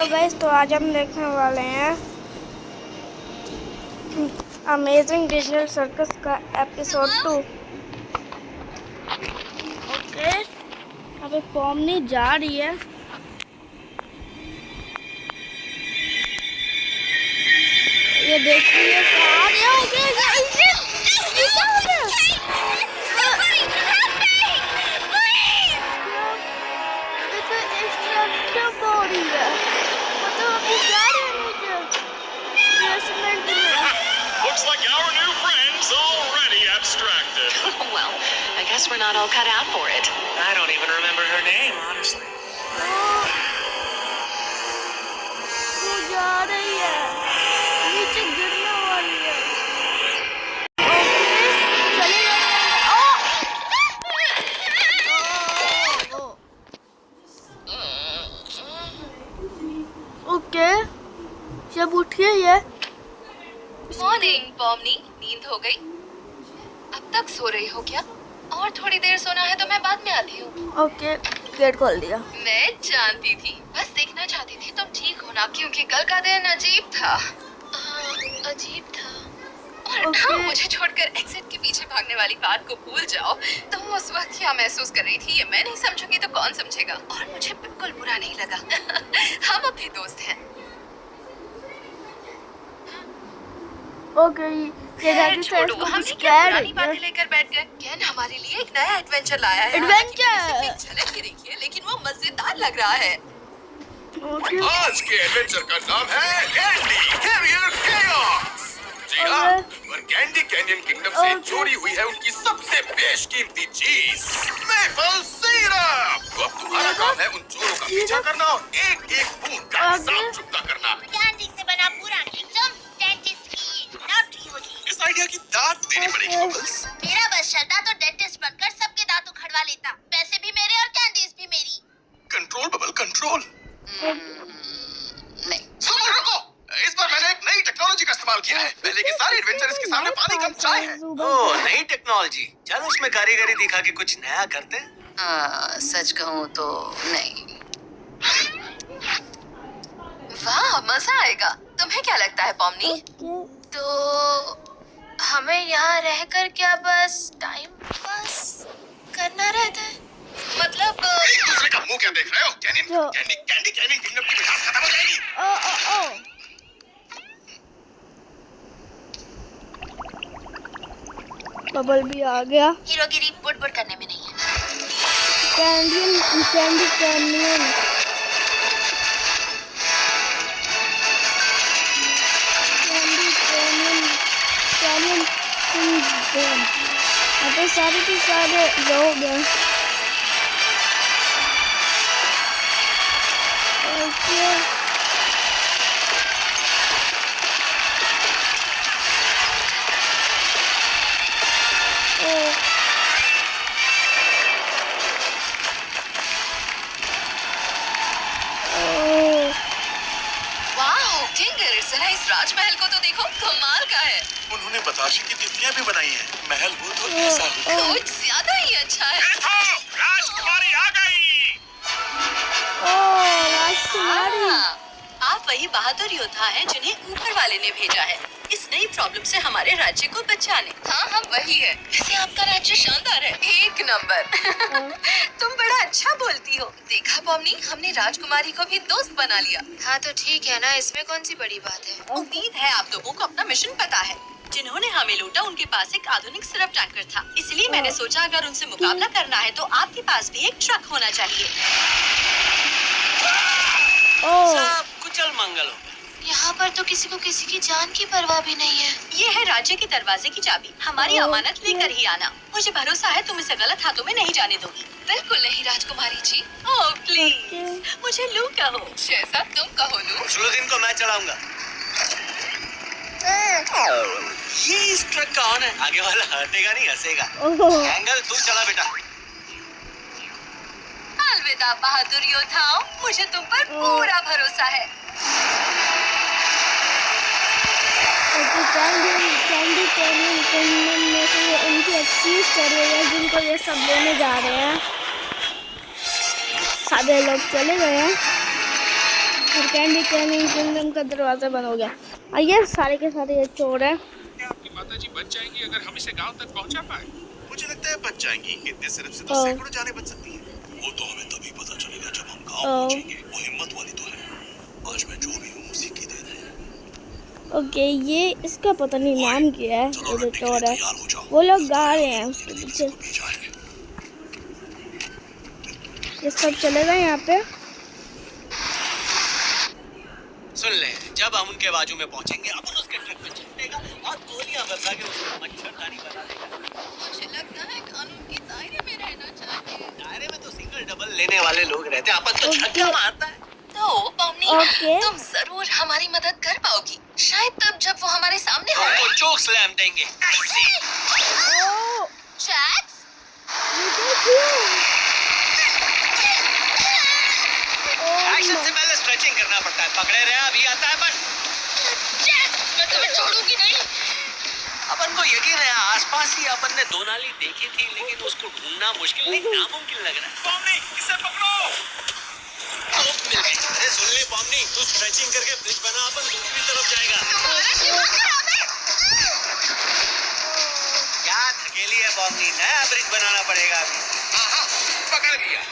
तो गाइस, तो आज हम देखने वाले हैं अमेजिंग डिजिटल सर्कस का एपिसोड 2। ओके, अभी पोमनी जा रही है। ये देखिए कहाँ गया हो गया ये क्या हो गया? ये तो एक्सट्रैक्टर बॉडी है, मतलब अभी जा रहे हैं नीचे बेसमेंट में। Looks like our new friend's already abstracted. Well, I guess we're not all cut out for it. I don't even remember her name, honestly. वो जा रही है, नीचे गिरने वाली है। ओके, जब उठिए ये। मॉर्निंग पोमनी, नींद हो गई? अब तक सो रही हो क्या? और थोड़ी देर सोना है तो मैं बाद में आती हूँ। ओके, गेट खोल दिया। मैं जानती थी, बस देखना चाहती थी तुम ठीक हो ना, क्योंकि कल का दिन अजीब था। अजीब था। और हाँ, मुझे छोड़कर एग्जिट के पीछे भागने वाली बात को भूल जाओ। तुम उस वक्त क्या महसूस कर रही थी ये मैं नहीं समझूंगी तो कौन समझेगा। और मुझे बिल्कुल बुरा नहीं लगा। हम अपने दोस्त हैं। ओके, ये छोड़ो, हम क्या पुरानी बातें लेकर बैठ गए। केन हमारे लिए एक नया एडवेंचर लाया है। एडवेंचर झलक ही देखिए, लेकिन वो मजेदार लग रहा है। आज के एडवेंचर का नाम है कैंडी कैरियर केओस। जी हाँ, और कैंडी कैनियन किंगडम से चोरी हुई है उनकी सबसे बेशकीमती चीज, मेपल सिरप। तो अब तुम्हारा काम है उन चोरों का पीछा करना और एक एक बूंद का हिसाब चुकता करना। कैंडी से बना पूरा किंगडम डेंटिस्ट की लॉटरी होगी। इस आइडिया की दाद देनी पड़ेगी बबल्स। मेरा बस चलता तो डेंटिस्ट बनकर सबके दांत उखड़वा लेता। पैसे भी मेरे और कैंडीज भी मेरी। Control bubble control. नहीं, सुनो रुको, इस बार मैंने एक नई टेक्नोलॉजी का इस्तेमाल किया है। पहले के सारे एडवेंचर इसके सामने पानी कम चाय है। ओह, नई टेक्नोलॉजी। चल उसमें कारीगरी दिखा के कुछ नया करते हैं। सच कहूँ तो नहीं। वाह, मजा आएगा। तुम्हें क्या लगता है पोमनी? तो हमें यहाँ रहकर क्या बस टाइम पास करना रहता है? मतलब एक दूसरे का मुंह क्या देख रहे हो? कैंडी किंगडम की मिठास खत्म हो जाएगी। बबल भी आ गया। हीरोगिरी बुड़ करने में नहीं है। Candy canyon kingdom. अबे सारे के सारे लोग हैं। वाह किंगर, जरा इस राजमहल को तो देखो, कमाल का है। उन्होंने बताशे की तितलियां भी बनाई हैं। महल हो तो ऐसा हो। कुछ ज्यादा ही अच्छा है। राजकुमारी आ गई। राजकुमारी। आप वही बहादुर योद्धा हैं जिन्हें ऊपर वाले ने भेजा है इस नई प्रॉब्लम से हमारे राज्य को बचाने। हाँ, हम वही है। वैसे आपका राज्य शानदार है, एक नंबर। तुम बड़ा अच्छा बोलती हो। देखा पोमनी, हमने राजकुमारी को भी दोस्त बना लिया। हाँ तो ठीक है ना, इसमें कौन सी बड़ी बात है। उम्मीद है आप लोगों को अपना मिशन पता है। जिन्होंने हमें लूटा उनके पास एक आधुनिक सिरप टैंकर था, इसलिए मैंने सोचा अगर उनसे मुकाबला करना है तो आपके पास भी एक ट्रक होना चाहिए। सब कुचल मंगल हो। यहाँ पर तो किसी को किसी की जान की परवाह भी नहीं है। ये है राज्य के दरवाजे की चाबी, हमारी अमानत लेकर ही आना। मुझे भरोसा है तुम इसे गलत हाथों में नहीं जाने दोगी। बिल्कुल नहीं राजकुमारी जी। ओह प्लीज, मुझे लू कहो। जैसा तुम कहो लू। शुरुद्दीन को मैं चलाऊंगा। ये इस ट्रक का ऑन है, आगे वाला हटेगा नहीं हंसेगा। एंगल तू चला बेटा। अलविदा बहादुर योद्धाओं, मुझे तुम पर पूरा भरोसा है। कैंडी कैनियन किंगडम में से ये उनकी अच्छी स्टोरी है जिनको ये सब लेने जा रहे हैं। सारे लोग चले गए हैं। कैंडी कैनियन किंगडम का दरवाजा बंद हो गया। और ये सारे के सारे ये चोर है। क्या आपकी माताजी बच जाएंगी अगर हम इसे गांव तक पहुंचा पाए? मुझे लगता है बच जाएंगी। इतने सिर्फ से तो सैकड़ों जाने बच सकती हैं। वो तो हमें तभी पता चलेगा जब हम गांव पहुंचेंगे। वो हिम्मत वाली तो है। आज मैं जो भी हूँ उसी की देन है। ओके, ये इसका पता नहीं नाम क्या है। वो जो चोर है वो लोग गा रहे हैं उसके पीछे। ये सब चलेगा यहाँ पे। सुन ले, जब हम उनके बाजू में पहुंचेंगे अपन उसके ट्रक पे चढ़ेगा और गोलियां बरसा के उसको मच्छरदानी बना देगा। मुझे लगता है कानून के दायरे में रहना चाहिए। दायरे में तो सिंगल डबल लेने वाले लोग रहते हैं, अपन तो छक्का मारता है। तो पम्मी, ओके। तुम जरूर हमारी मदद कर पाओगी, शायद तब जब वो हमारे सामने हो। हमको चोक स्लैम देंगे। जैक्स, एक्शन से पहले स्ट्रेचिंग करना पड़ता है। पकड़े रहे, अभी आता है अपन। जैक्स, मैं तुम्हें छोड़ूंगी नहीं। अपन को यकीन है आसपास ही अपन ने दो नाली देखी थी, लेकिन उसको ढूंढना मुश्किल नहीं, नामुमकिन लग रहा है। पॉमनी, इसे पकड़ो। तोप मिल गई। अरे सुन ले पॉमनी, तू स्ट्रेचिंग करके ब्रिज बना, अपन दूसरी तरफ जाएगा। तुम्हारा दिमाग खराब है। क्या थकेली है पॉमनी, नया ब्रिज बनाना पड़ेगा अभी। हाँ, पकड़ लिया।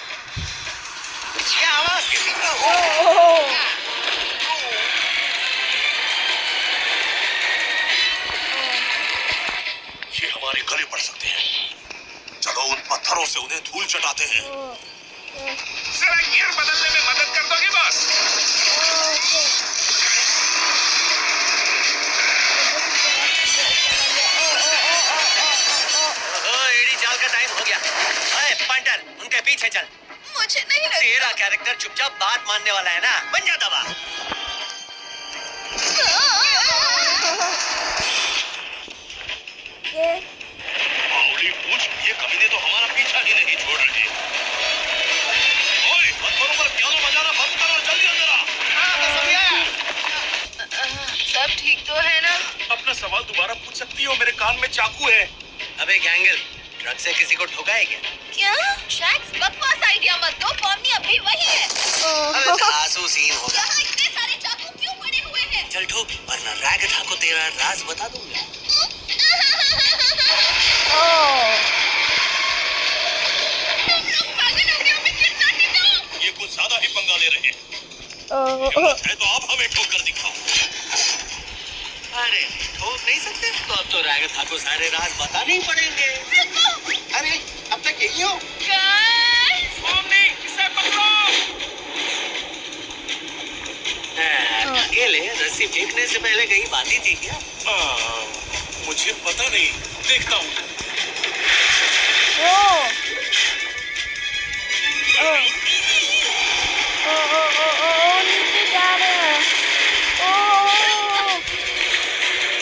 ये आवाज किसी का हो? ये हमारे गले पड़ सकते हैं। चलो उन पत्थरों से उन्हें धूल चटाते हैं। जरा गियर बदलने में मदद कर दोगे बॉस? एडी चाल का टाइम हो गया। अरे पंटर, उनके पीछे चल। मुझे नहीं लगता। तेरा कैरेक्टर चुपचाप बात मानने वाला है ना, बन जा दबा। बाहुली पूछ, ये कमीने तो हमारा पीछा ही नहीं छोड़ रहे। ओए, पत्थरों पर पियानो बजाना बंद करो, जल्दी अंदर आ। सब ठीक तो है ना? अपना सवाल दोबारा पूछ सकती हो, मेरे कान में चाकू है। अबे गैंगल, ट्रक से किसी को ठोका है क्या? क्या? जैक्स, बकवास आइडिया मत दो। पॉमनी अभी वही है। अबे धांसू सीन होगा। यहाँ इतने सारे चाकू क्यों पड़े हुए हैं? चल ठोक, वरना रैगटा को तेरा राज बता दूंगा। ये कुछ ज्यादा ही पंगा ले रहे हैं। हिम्मत है तो आप हमें ठोक कर दिखाओ। अरे ठोक नहीं सकते तो अब तो रैगटा को सारे राज बताने ही पड़ेंगे। अरे अब तक यही हो? पॉमनी, इसे पकड़ो। अकेले रस्सी फेंकने से पहले कहीं बांधी थी क्या? मुझे पता नहीं, देखता हूँ। नीचे जा रहे हैं।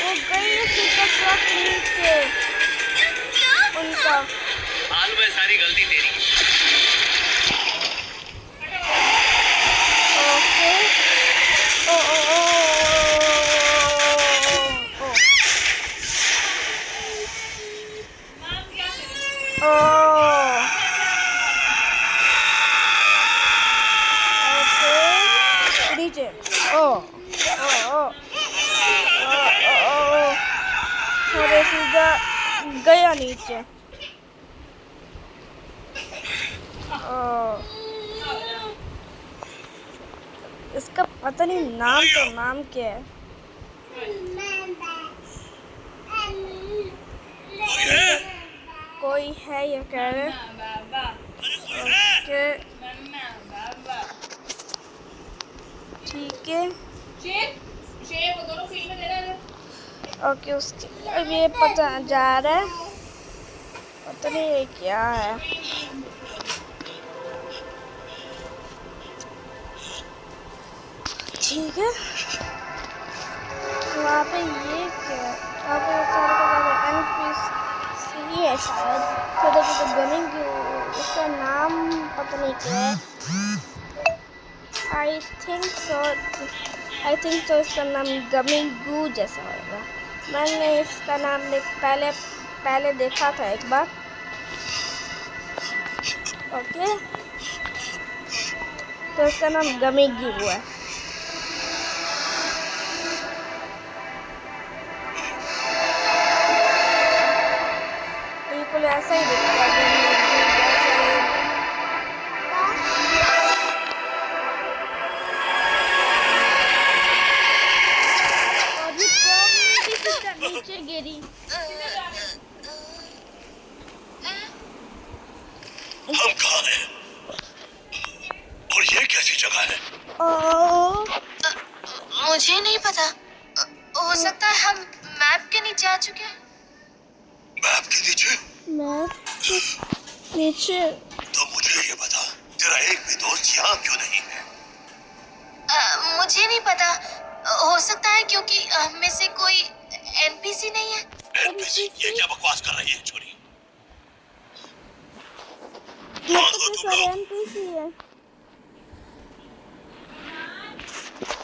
वो गई सुपर ट्रक नीचे उनका। मालूम है सारी गलती तेरी। ओके। नीचे। अरे सीधा गया नीचे। इसका पता नहीं नाम, तो नाम क्या है? कोई है ये कह रहे। ओके, ठीक है। ओके, उसके अब ये पता जा रहा है, पता नहीं ये क्या है। ठीक है, वहाँ पे ये क्या है? वहाँ पे सारे NPC है शायद। छोटे छोटे गमिंग, उसका नाम पता नहीं क्या है। आई थिंक सो इसका नाम गमिंग गू जैसा होगा। मैंने इसका नाम पहले देखा था एक बार। ओके, तो इसका नाम गमिंग गू है। ऐसा ही दिखता है जैसा ये। और ये पॉम भी सीधा नीचे गिरी। हम कहाँ हैं? और ये कैसी जगह है? ओ मुझे नहीं पता। हो सकता है हम मैप के नीचे आ चुके हैं। मैप के नीचे? मैप नीचे। तो मुझे ये बता, तेरा एक भी दोस्त यहाँ क्यों नहीं है? मुझे नहीं पता। हो सकता है क्योंकि हम में से कोई एनपीसी नहीं है। NPC? ये क्या बकवास कर रही है छोरी? यहाँ पे सारे NPC है।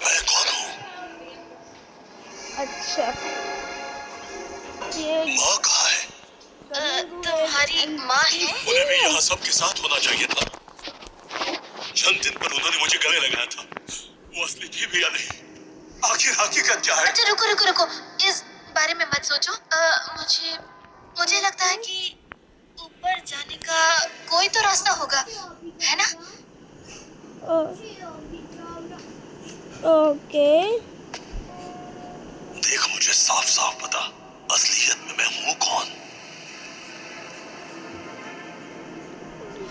मैं कौन हूँ? अच्छा ये माँ कहाँ है? तुम्हारी माँ है? उन्हें भी यहाँ सबके साथ होना चाहिए था। जन्मदिन दिन पर उन्होंने मुझे गले लगाया था, वो असली थी भी या नहीं? आखिर हकीकत क्या है? अच्छा रुको, इस बारे में मत सोचो। मुझे लगता है कि ऊपर जाने का कोई तो रास्ता होगा, है ना? ओके। देख, मुझे साफ साफ पता, असलियत में मैं हूँ कौन?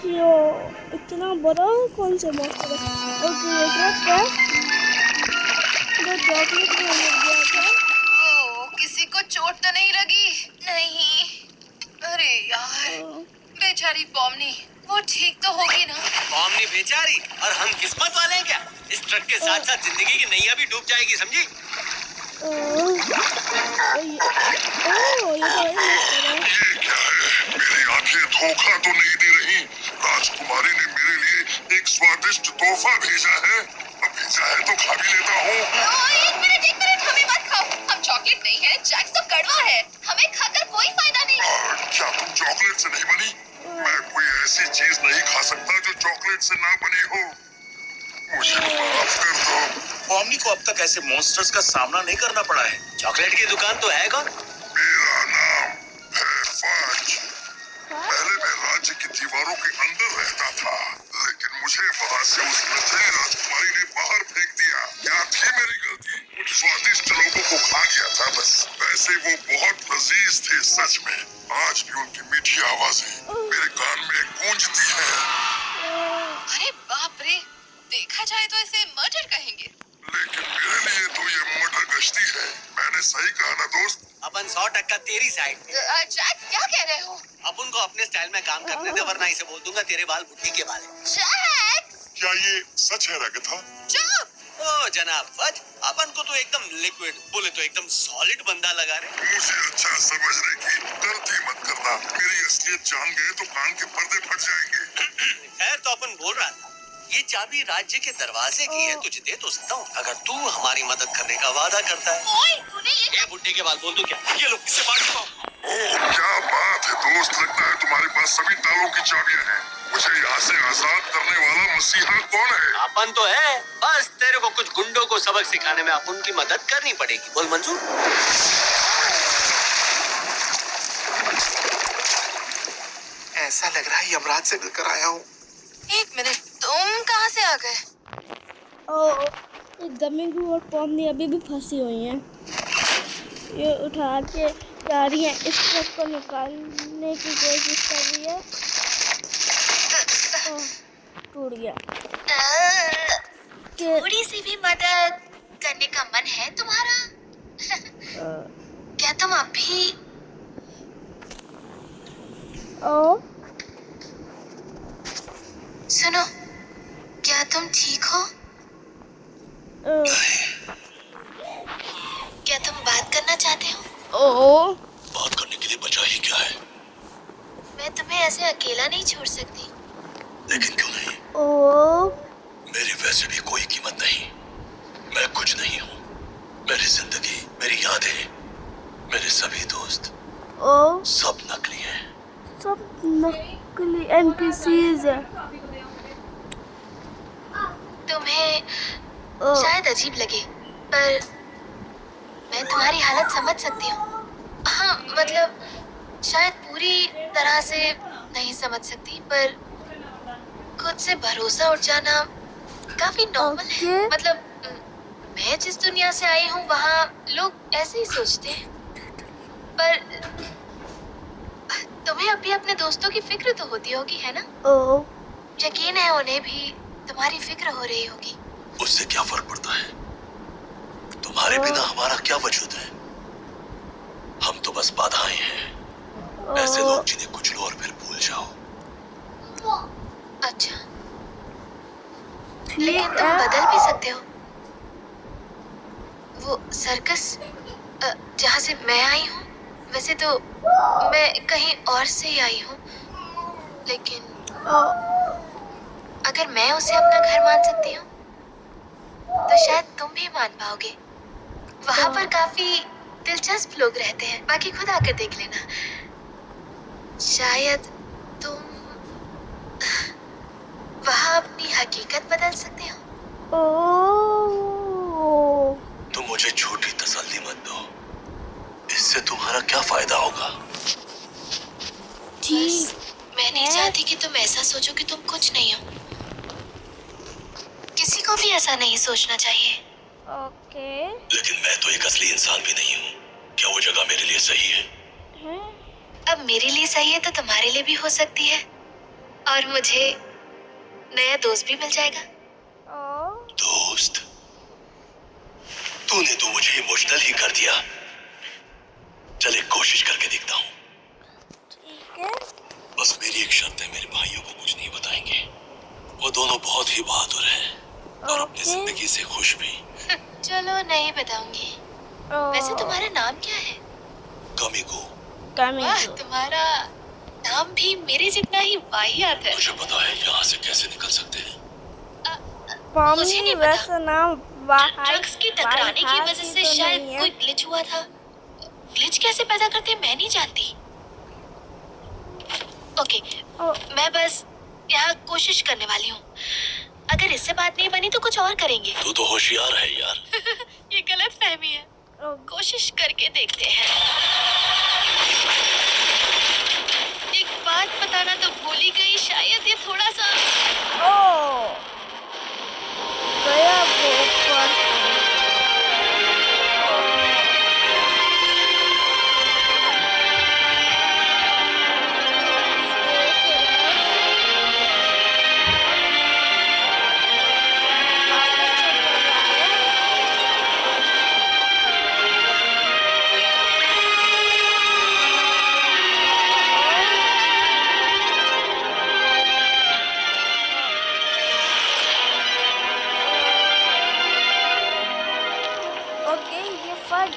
यो इतना बड़ा कौन से मॉन्स्टर है? ओके ये क्या चॉकलेट में मिल गया था। ओह, किसी को चोट तो नहीं लगी? नहीं। अरे यार, बेचारी पॉमनी, वो ठीक तो होगी ना? पॉमनी बेचारी और हम किस्मत वाले हैं क्या? इस ट्रक के साथ साथ जिंदगी की नैया भी डूब जाएगी, समझी? ये क्या है? मेरी आंखें धोखा तो नहीं दे रही। राजकुमारी ने मेरे लिए एक स्वादिष्ट तोहफा भेजा है। अब भेजा है तो खा भी लेता हूँ। एक मिनट, हमें मत खाओ। हम चॉकलेट नहीं है, जैक्स तो कड़वा है। हमें खाकर कोई फायदा नहीं। क्या तुम चॉकलेट से नहीं बनी? मैं कोई ऐसी चीज नहीं खा सकता जो चॉकलेट से ना बनी हो। मुझे माफ कर दो। पॉमनी को अब तक ऐसे मॉन्स्टर्स का सामना नहीं करना पड़ा है। चॉकलेट की दुकान तो है कौन? मेरा नाम है फज। पहले मैं राज्य की दीवारों के अंदर रहता था, लेकिन मुझे वहाँ से उस नशेड़ी राजकुमारी ने बाहर फेंक दिया। क्या थी मेरी गलती? कुछ स्वादिष्ट लोगों को खा गया था बस। वैसे वो बहुत लजीज थे सच में। आज भी उनकी मीठी आवाजें मेरे कान में गूंजती हैं। अरे बाप रे, देखा जाए तो इसे मर्डर कहेंगे। लेकिन मेरे लिए तो ये मटर गश्ती है। मैंने सही कहा ना दोस्त? अपन 100% तेरी साइड पे। जैक्स, क्या कह रहे हो? अपन को अपने स्टाइल में काम करने दे, वरना इसे बोल दूंगा तेरे बाल बुद्धि के बाल हैं। जैक्स, क्या ये सच है रगथा? चुप। ओ जनाब फज, अपन को तो एकदम लिक्विड, बोले तो एकदम सॉलिड बंदा लगा रहे। मुझे अच्छा समझने की गलती मत करना। मेरी असलियत जान गए तो कान के पर्दे फट जाएंगे। खैर, तो अपन बोल रहा था, ये चाबी राज्य के दरवाजे की है, तुझे दे तो सकता हूँ अगर तू हमारी मदद करने का वादा करता है। ओए, तूने ये बुड्ढे के बाल बोल दूं क्या? ये लो, इससे बांट पाओ। ओह, क्या बात है दोस्त। लगता है तुम्हारे पास सभी तालों की चाबियां हैं। मुझे यहाँ से आजाद करने वाला मसीहा कौन है? अपन तो है, बस तेरे को कुछ गुंडों को सबक सिखाने में अपन की मदद करनी पड़ेगी। बोल मंजूर? ऐसा लग रहा है यमराज से मिलकर आया हूँ। एक मिनट, तुम कहाँ से आ गए? ये गमिंग और पॉमनी अभी भी फंसी हुई हैं। ये उठा के जा रही है, इस ट्रक को निकालने की कोशिश कर रही है। टूट गया। थोड़ी सी भी मदद करने का मन है तुम्हारा? क्या तुम अभी? सुनो, क्या तुम ठीक हो? क्या तुम बात करना चाहते हो? बात करने के लिए बचा ही क्या है? मैं तुम्हें ऐसे अकेला नहीं छोड़ सकती। लेकिन क्यों नहीं? मेरी वैसे भी कोई कीमत नहीं। मैं कुछ नहीं हूँ। मेरी जिंदगी, मेरी यादें, मेरे सभी दोस्त सब नकली हैं। सब नकली NPCs है। तुम्हें शायद अजीब लगे, पर मैं तुम्हारी हालत समझ सकती हूँ। हाँ, मतलब शायद पूरी तरह से नहीं समझ सकती, पर खुद से भरोसा उठ जाना काफी नॉर्मल है। ओके। मतलब मैं जिस दुनिया से आई हूँ वहाँ लोग ऐसे ही सोचते हैं। पर तुम्हें अभी अपने दोस्तों की फिक्र तो होती होगी, है ना? ओ यकीन है उन्हें भी तुम्हारी फिक्र हो रही होगी। उससे क्या फर्क पड़ता है? तुम्हारे बिना हमारा क्या वजूद है? हम तो बस बाधाएं हैं। ऐसे लोग जिन्हें कुछ लो और फिर भूल जाओ। अच्छा, लेकिन तुम बदल भी सकते हो। वो सर्कस जहाँ से मैं आई हूँ, वैसे तो मैं कहीं और से ही आई हूँ, लेकिन अगर मैं उसे अपना घर मान सकती हूँ तो शायद तुम भी मान पाओगे। वहाँ पर काफी दिलचस्प लोग रहते हैं, बाकी खुद आकर देख लेना। शायद तुम वहाँ अपनी हकीकत बदल सकते हो। तुम मुझे झूठी तसल्ली मत दो। इससे तुम्हारा क्या फायदा होगा? बस मैं नहीं चाहती कि तुम ऐसा सोचो कि तुम कुछ नहीं हो। किसी को भी ऐसा नहीं सोचना चाहिए। ओके। लेकिन मैं तो एक असली इंसान भी नहीं हूँ। क्या वो जगह मेरे लिए सही है? अब मेरे लिए सही है तो तुम्हारे लिए भी हो सकती है, और मुझे नया दोस्त भी मिल जाएगा। दोस्त? तूने तो मुझे इमोशनल ही कर दिया। चल एक कोशिश करके देखता हूँ। ठीक है। बस मेरी एक शर्त है, मेरे भाइयों को कुछ नहीं बताएंगे। वो दोनों बहुत ही बहादुर हैं और अपनी जिंदगी से खुश भी। चलो नहीं बताऊंगी। वैसे तुम्हारा नाम क्या है? कमिको। वाह, तुम्हारा नाम भी मेरे जितना ही वाहियात है। मुझे पता है यहाँ से कैसे निकल सकते हैं। मुझे नहीं पता। वैसा नाम ट्रक्स की टकराने की वजह से शायद कोई ग्लिच हुआ था। ग्लिच कैसे पैदा करते हैं मैं नहीं जानती। ओके, मैं बस यहाँ कोशिश करने वाली हूँ। अगर इससे बात नहीं बनी तो कुछ और करेंगे। तू तो होशियार है यार। ये गलत फहमी है। कोशिश करके देखते हैं। एक बात बताना तो भूल ही गई, शायद ये थोड़ा सा गया वो ऊपर।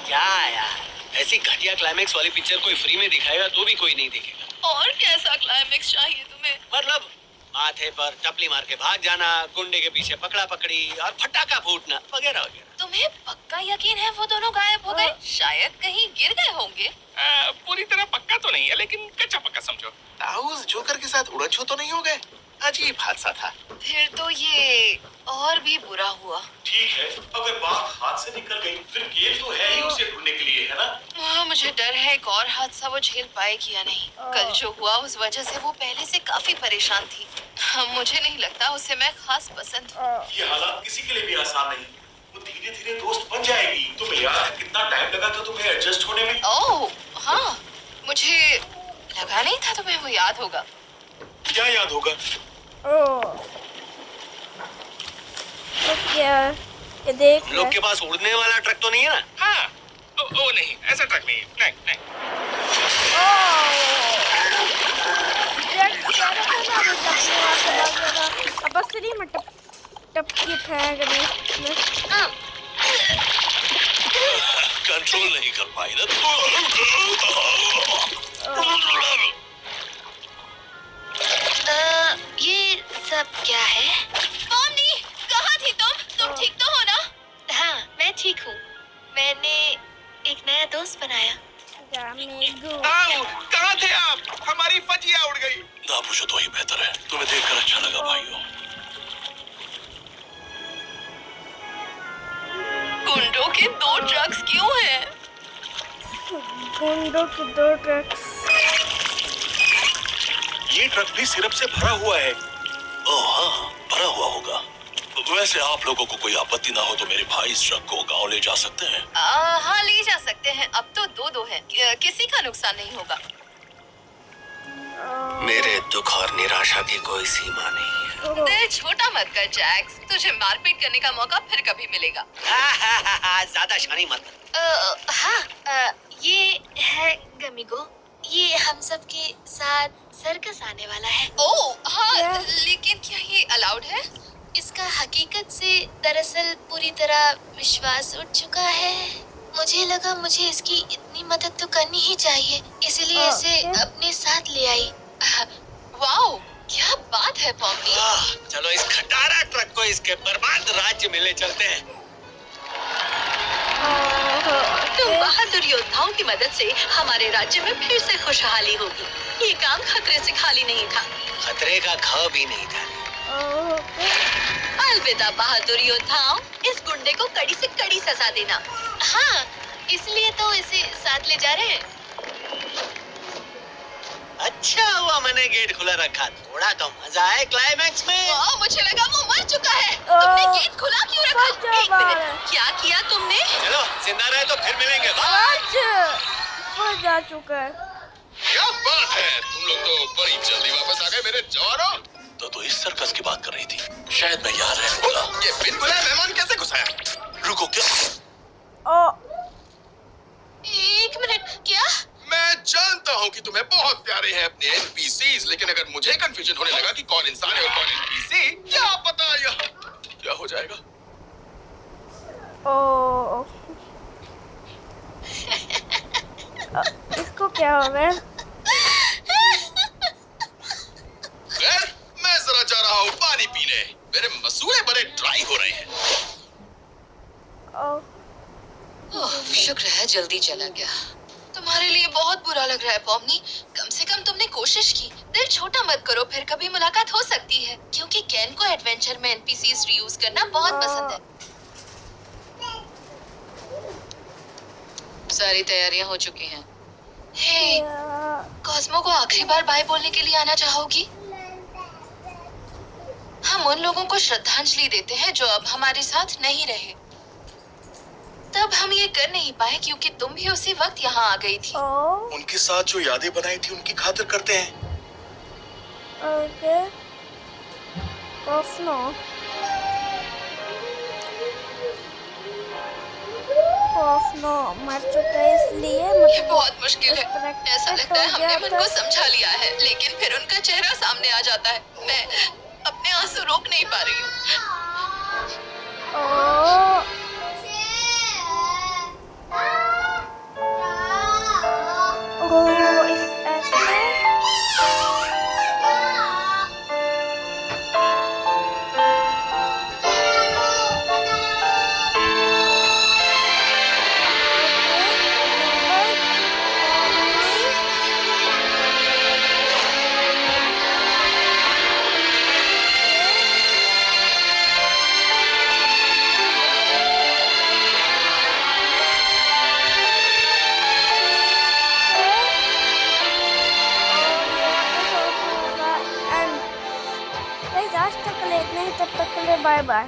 क्या यार, ऐसी घटिया क्लाइमेक्स वाली पिक्चर कोई फ्री में दिखाएगा तो भी कोई नहीं देखेगा। और कैसा क्लाइमेक्स चाहिए तुम्हें? मतलब माथे पर टपली मार के भाग जाना, गुंडे के पीछे पकड़ा पकड़ी और फटाका फूटना वगैरह वगैरह। तुम्हें पक्का यकीन है वो दोनों गायब हो गए? शायद कहीं गिर गए होंगे। पूरी तरह पक्का तो नहीं है, लेकिन कच्चा पक्का समझो। ताऊस जोकर के साथ उड़न-छू तो नहीं हो गए? अजीब हादसा था। फिर तो ये और भी बुरा हुआ। ठीक है, अगर बात हाथ से निकल गई फिर गेम तो है ही उसे ढूंढने के लिए, है ना? हाँ, मुझे डर है एक और हादसा वो झेल पाएगी या नहीं। कल जो हुआ उस वजह से वो पहले से काफी परेशान थी। हाँ, मुझे नहीं लगता उसे मैं खास पसंद हूँ। ये हालात किसी के लिए भी आसान नहीं। वो धीरे-धीरे दोस्त बन जाएगी। तुम्हें याद है कितना टाइम लगा था तुम्हें एडजस्ट होने में? ओह हाँ, मुझे लगा नहीं था तुम्हें वो याद होगा। क्या याद होगा? तो क्या ये देख हम लोग के पास उड़ने वाला ट्रक तो नहीं है ना? हाँ, ओ नहीं, ऐसा ट्रक नहीं, नहीं। अब असली में टपकी फेंक दी। कंट्रोल नहीं कर पाई ना। ये सब क्या है? पॉमनी, कहाँ थी तुम? तुम ठीक तो हो ना? हाँ, मैं ठीक हूँ। मैंने एक नया दोस्त बनाया। आओ, कहाँ थे आप? हमारी फजिया उड़ गई। ना पूछो तो ही बेहतर है। तुम्हें देखकर अच्छा लगा भाइयों। गुंडों के 2 ट्रक्स क्यों हैं? गुंडों की 2 ट्रक्स। ये ट्रक भी सिरप से भरा हुआ है। ओह हाँ, भरा हुआ होगा। वैसे आप लोगों को कोई आपत्ति ना हो तो मेरे भाई इस ट्रक को गांव ले जा सकते हैं। हाँ, ले जा सकते हैं। अब तो 2-2 है, किसी का नुकसान नहीं होगा। मेरे दुख और निराशा की कोई सीमा नहीं है। दिल छोटा मत कर जैक्स, तुझे मारपीट करने का मौका फिर कभी मिलेगा। ज्यादा शानी मत। हाँ, ये है गमीगो। ये हम सब के साथ सर्कस आने वाला है। ओह हाँ, लेकिन क्या ये अलाउड है? इसका हकीकत से दरअसल पूरी तरह विश्वास उठ चुका है। मुझे लगा मुझे इसकी इतनी मदद तो करनी ही चाहिए, इसलिए इसे अपने साथ ले आई। वाओ, क्या बात है पॉम्मी। चलो इस खटारा ट्रक को इसके बर्बाद राज्य में ले चलते हैं। तुम बहादुर योद्धाओं की मदद से हमारे राज्य में फिर से खुशहाली होगी। ये काम खतरे से खाली नहीं था। खतरे का ख भी नहीं था। अलविदा बहादुर योद्धाओं, इस गुंडे को कड़ी से कड़ी सजा देना। हाँ, इसलिए तो इसे साथ ले जा रहे हैं। अच्छा हुआ मैंने गेट खुला रखा, थोड़ा तो मजा आए क्लाइमैक्स में। मुझे लगा वो मर चुका है। तुमने गेट खुला क्यों रखा? एक मिनट, क्या किया तुमने? चलो जिंदा रहे तो फिर मिलेंगे। बाय। वो जा चुका है। क्या बात है, तुम लोग तो बड़ी जल्दी वापस आ गए मेरे जवानों। तो इस सर्कस की बात कर रही थी। शायद मैं यहाँ रहने वाला। ये बिन बुलाए मेहमान कैसे घुसाया? रुको, क्या? एक मिनट, क्या? मैं जानता हूँ कि तुम्हें बहुत प्यारे हैं अपने NPCs, लेकिन अगर मुझे कंफ्यूजन होने लगा कि कौन इंसान है और कौन NPC, क्या पता यहाँ क्या हो जाएगा। इसको क्या हो गया? खैर, मैं जरा जा रहा हूँ पानी पीने। मेरे मसूड़े बड़े ड्राई हो रहे हैं। शुक्र है जल्दी चला गया। तुम्हारे लिए बहुत बुरा लग रहा है पॉमनी। कम से कम तुमने कोशिश की। दिल छोटा मत करो, फिर कभी मुलाकात हो सकती है। क्योंकि कैन को एडवेंचर में NPCs रीयूज करना बहुत पसंद है। सारी तैयारियां हो चुकी हैं। हे, कॉस्मो को आखिरी बार बाय बोलने के लिए आना चाहोगी? हम उन लोगों को श्रद्धांजलि देते हैं जो अब हमारे साथ नहीं रहे। तब हम ये कर नहीं पाए क्योंकि तुम भी उसी वक्त यहाँ आ गई थी। उनके साथ जो यादें बनाई थी उनकी खातिर करते हैं। ओके, कॉस्मो मर चुका है, इसलिए ये बहुत मुश्किल है। ऐसा लगता है हमने मन को समझा लिया है, लेकिन फिर उनका चेहरा सामने आ जाता है। मैं अपने आंसू रोक नहीं पा रही हूँ। आज तक के लिए इतना ही, तब तक के लिए बाय बाय।